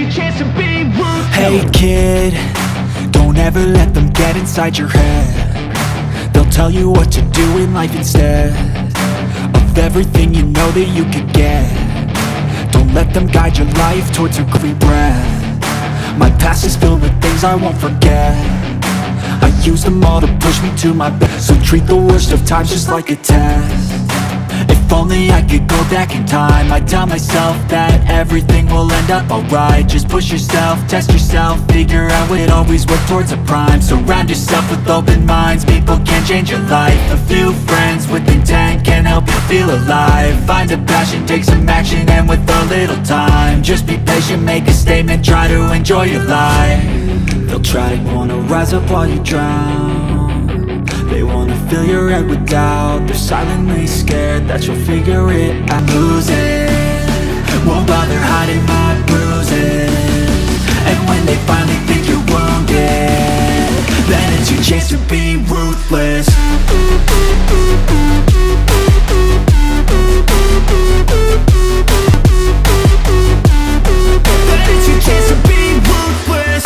your chance to be ruthless. Hey kid, don't ever let them get inside your head. They'll tell you what to do in life instead of everything you know that you could get. Don't let them guide your life towards regret. My past is filled with things I won't forget. I used them all to push me to my best. So treat the worst of times just like a test. If only I could go back in time, I'd tell myself that everything will end up alright. Just push yourself, test yourself, figure out what always work towards a prime. Surround yourself with open minds, people can change your life. A few friends with intent can help you feel alive. Find a passion, take some action, and with a little time, just be patient, make a statement, try to enjoy your life. They'll try to wanna rise up while you drown. They wanna fill your head with doubt. They're silently scared that you'll figure it out. Losing, won't bother hiding my bruises. And when they finally think you're wounded, then it's your chance to be ruthless. Then it's your chance to be ruthless.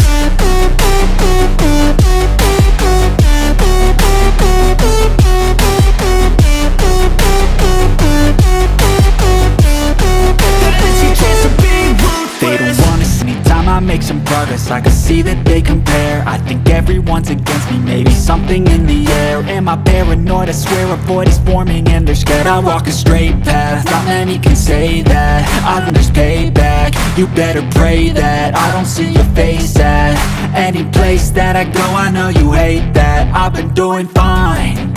I make some progress, I can see that they compare. I think everyone's against me, maybe something in the air. Am I paranoid? I swear a void is forming and they're scared. I walk a straight path, not many can say that. I think there's payback, you better pray that I don't see your face at any place that I go. I know you hate that. I've been doing fine,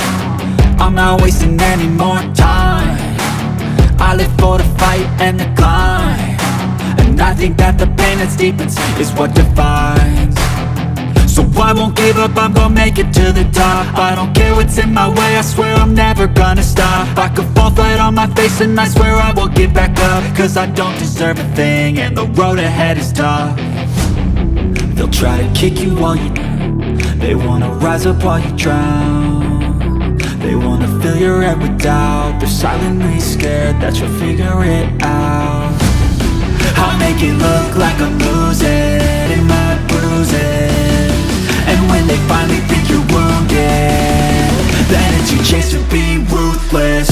I'm not wasting any more time. I live for the fight and the climb. And I think that the pain that's deep inside is what defines. So I won't give up, I'm gonna make it to the top. I don't care what's in my way, I swear I'm never gonna stop. I could fall flat on my face and I swear I will get back up. Cause I don't deserve a thing and the road ahead is tough. They'll try to kick you while you down. They wanna rise up while you drown. They wanna fill your head with doubt. They're silently scared that you'll figure it out. I'll make it look like I'm losing in my bruises. And when they finally think you're wounded, then it's your chance to be ruthless.